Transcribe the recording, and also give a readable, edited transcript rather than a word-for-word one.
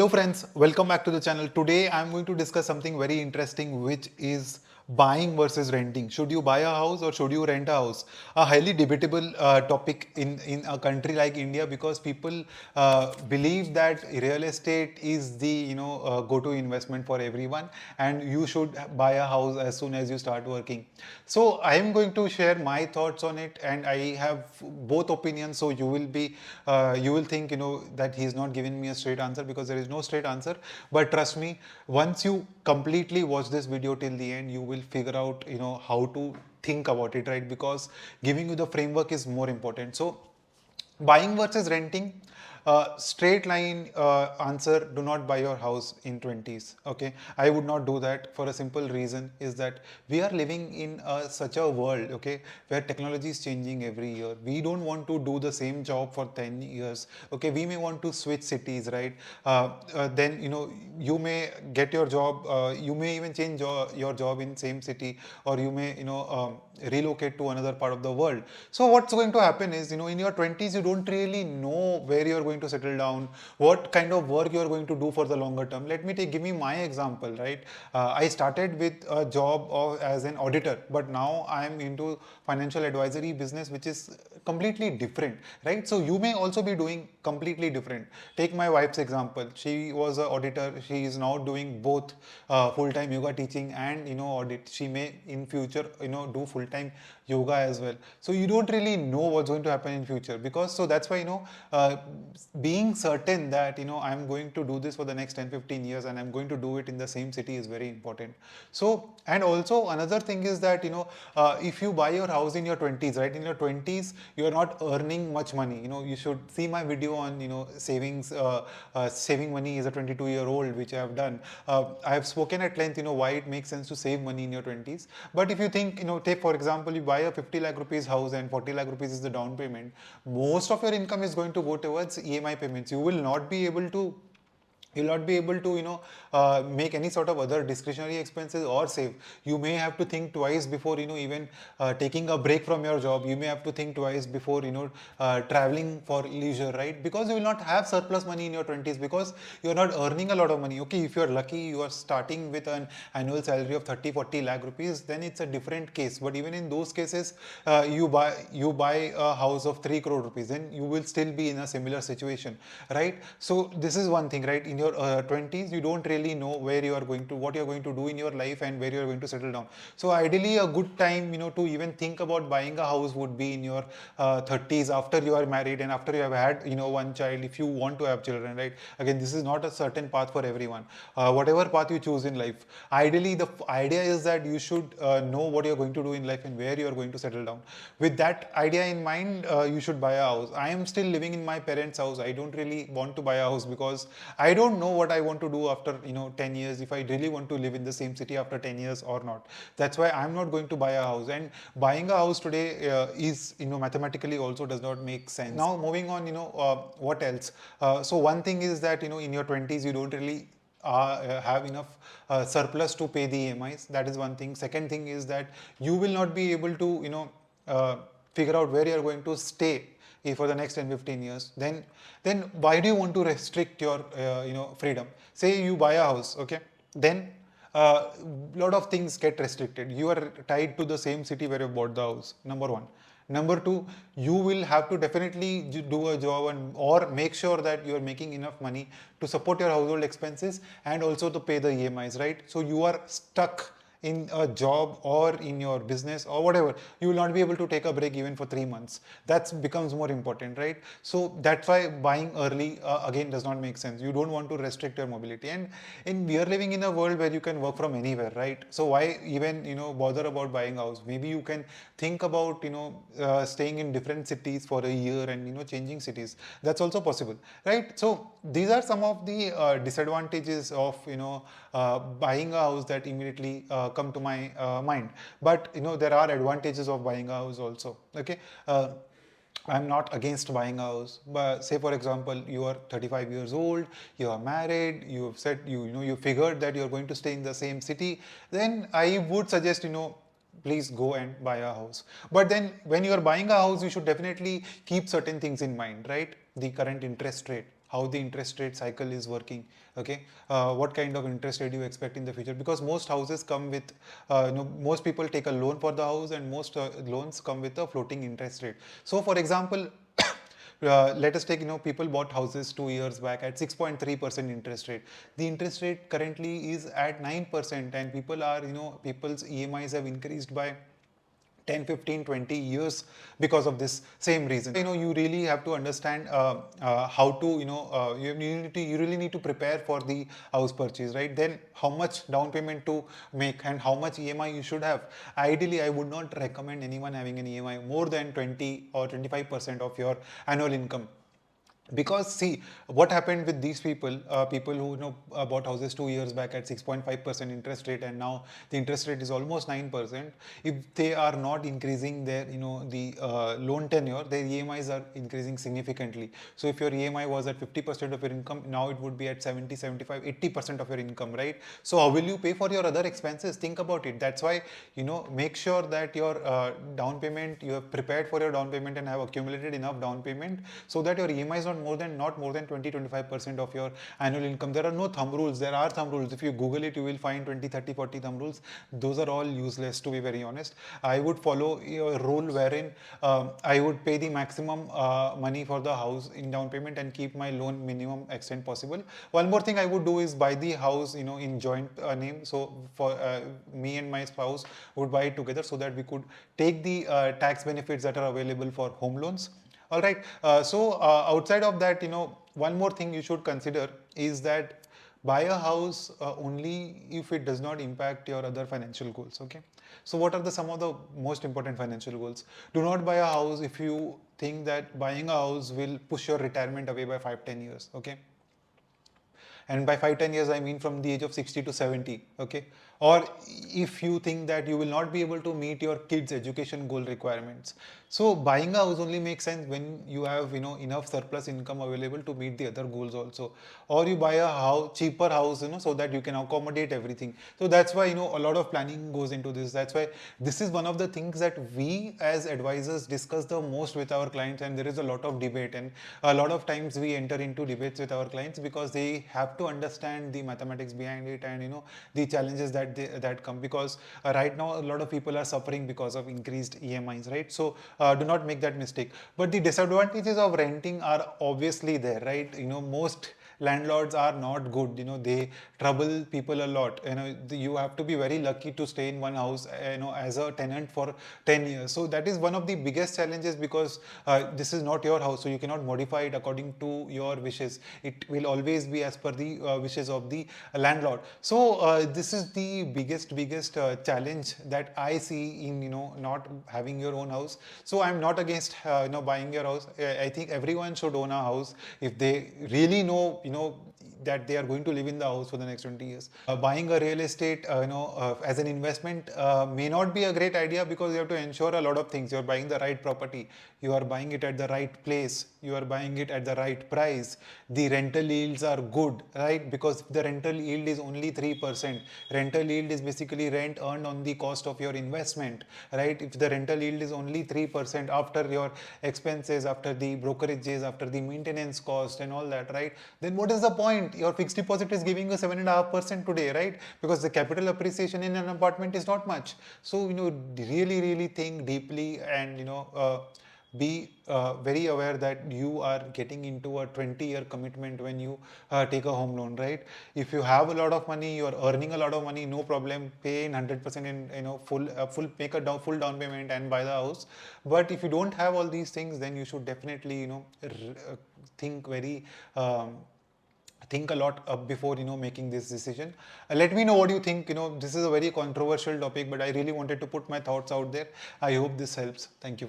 Hello friends, welcome back to the channel. Today I'm going to discuss something very interesting, which is buying versus renting. Should you buy a house or should you rent a house? A highly debatable topic in a country like India, because people believe that real estate is the go-to investment for everyone, and you should buy a house as soon as you start working. So I am going to share my thoughts on it, and I have both opinions. So you will think that he's not giving me a straight answer, because there is no straight answer. But trust me, once you completely watch this video till the end, you will figure out how to think about it, right? Because giving you the framework is more important. So buying versus renting, straight line answer: do not buy your house in 20s. Okay, I would not do that for a simple reason, is that we are living in such a world, okay, where technology is changing every year. We don't want to do the same job for 10 years. Okay, we may want to switch cities, right? Then you may get your job, you may even change your job in same city, or you may relocate to another part of the world. So what's going to happen is, in your 20s, you don't really know where you're going to settle down, what kind of work you're going to do for the longer term. Give me my example, right? I started with a job as an auditor, but now I'm into financial advisory business, which is completely different, right? So you may also be doing completely different. Take my wife's example. She was an auditor. She is now doing both full-time yoga teaching and audit. She may in future do full-time yoga as well. So you don't really know what's going to happen in future, because so that's why being certain that I'm going to do this for the next 10-15 years, and I'm going to do it in the same city, is very important. So, and also another thing is that if you buy your house in your 20s, right, in your 20s you are not earning much money. You should see my video on savings, saving money as a 22-year-old, which I have done. I have spoken at length why it makes sense to save money in your 20s. But if you think, take for example, you buy a 50 lakh rupees house and 40 lakh rupees is the down payment, most of your income is going to go towards EMI payments. You'll not be able to make any sort of other discretionary expenses or save. You may have to think twice before even taking a break from your job. You may have to think twice before traveling for leisure, right? Because you will not have surplus money in your 20s, because you're not earning a lot of money. Okay, if you're lucky, you are starting with an annual salary of 30-40 lakh rupees, then it's a different case. But even in those cases, you buy a house of 3 crore rupees, then you will still be in a similar situation, right? So this is one thing, right? In your 20s, you don't really know where you are going to, what you're going to do in your life, and where you're going to settle down. So ideally, a good time to even think about buying a house would be in your 30s, after you are married and after you have had one child, if you want to have children, right? Again, this is not a certain path for everyone. Whatever path you choose in life, ideally the idea is that you should know what you're going to do in life and where you're going to settle down. With that idea in mind, you should buy a house. I am still living in my parents' house. I don't really want to buy a house, because I don't know what I want to do after 10 years, if I really want to live in the same city after 10 years or not. That's why I'm not going to buy a house. And buying a house today is mathematically also does not make sense. Now moving on, what else? So one thing is that in your 20s you don't really have enough surplus to pay the EMIs. That is one thing. Second thing is that you will not be able to uh, figure out where you are going to stay for the next 10-15 years. Then why do you want to restrict your freedom? Say you buy a house, okay, then lot of things get restricted. You are tied to the same city where you bought the house, number one. Number two, you will have to definitely do a job, and or make sure that you are making enough money to support your household expenses and also to pay the EMIs, right? So you are stuck in a job or in your business or whatever. You will not be able to take a break even for 3 months. That becomes more important, right? So that's why buying early again does not make sense. You don't want to restrict your mobility, and we are living in a world where you can work from anywhere, right? So why even bother about buying a house? Maybe you can think about staying in different cities for a year and changing cities. That's also possible, right? So these are some of the disadvantages of buying a house that immediately come to my mind. But there are advantages of buying a house also. Okay. I'm not against buying a house, but say for example, you are 35 years old, you are married, you have said you figured that you're going to stay in the same city, then I would suggest please go and buy a house. But then when you are buying a house, you should definitely keep certain things in mind, right? The current interest rate. how the interest rate cycle is working. Okay, what kind of interest rate you expect in the future, because most houses come with, most people take a loan for the house, and most loans come with a floating interest rate. So for example, let us take, people bought houses 2 years back at 6.3% interest rate. The interest rate currently is at 9%, and people's EMIs have increased by 10, 15, 20 years because of this same reason. You really have to understand how to, you really need to prepare for the house purchase, right? Then how much down payment to make and how much EMI you should have. Ideally, I would not recommend anyone having an EMI more than 20 or 25% of your annual income. Because see what happened with these people who bought houses 2 years back at 6.5% interest rate, and now the interest rate is almost 9%. If they are not increasing their the loan tenure, their EMIs are increasing significantly. So if your EMI was at 50% of your income, now it would be at 70, 75, 80% of your income, right? So how will you pay for your other expenses? Think about it. That's why make sure that your down payment, you have prepared for your down payment and have accumulated enough down payment so that your EMI is not more than 20-25% of your annual income. There are no thumb rules. There are thumb rules. If you Google it, you will find 20, 30, 40 thumb rules. Those are all useless, to be very honest. I would follow a rule wherein I would pay the maximum money for the house in down payment and keep my loan minimum extent possible. One more thing I would do is buy the house in joint name. So for me and my spouse would buy it together so that we could take the tax benefits that are available for home loans. All right. Outside of that, one more thing you should consider is that buy a house only if it does not impact your other financial goals. Okay. So what are some of the most important financial goals? Do not buy a house if you think that buying a house will push your retirement away by 5-10 years. Okay. And by 5-10 years, I mean from the age of 60 to 70. Okay. Or if you think that you will not be able to meet your kids' education goal requirements. So buying a house only makes sense when you have enough surplus income available to meet the other goals also. Or you buy a house, cheaper house, so that you can accommodate everything. So that's why a lot of planning goes into this. That's why this is one of the things that we as advisors discuss the most with our clients, and there is a lot of debate, and a lot of times we enter into debates with our clients because they have to understand the mathematics behind it, and the challenges that come, because right now a lot of people are suffering because of increased EMIs, right? So do not make that mistake. But the disadvantages of renting are obviously there, right? Most landlords are not good. They trouble people a lot. You have to be very lucky to stay in one house as a tenant for 10 years. So that is one of the biggest challenges, because this is not your house, so you cannot modify it according to your wishes. It will always be as per the wishes of the landlord. So this is the biggest challenge that I see in not having your own house. So I'm not against buying your house. I think everyone should own a house if they really know that they are going to live in the house for the next 20 years. Buying a real estate as an investment may not be a great idea, because you have to ensure a lot of things. You're buying the right property, you are buying it at the right place, you are buying it at the right price, the rental yields are good, right? Because the rental yield is only 3%. Rental yield is basically rent earned on the cost of your investment, right? If the rental yield is only 3% after your expenses, after the brokerages, after the maintenance cost and all that, right? Then what is the point? Your fixed deposit is giving you 7.5% today, right? Because the capital appreciation in an apartment is not much. So really think deeply, and be very aware that you are getting into a 20-year commitment when you take a home loan, right? If you have a lot of money, you are earning a lot of money, no problem, pay in 100% in full, make a full down payment and buy the house. But if you don't have all these things, then you should definitely think very think a lot before making this decision. Let me know what you think. This is a very controversial topic, but I really wanted to put my thoughts out there. I hope this helps. Thank you for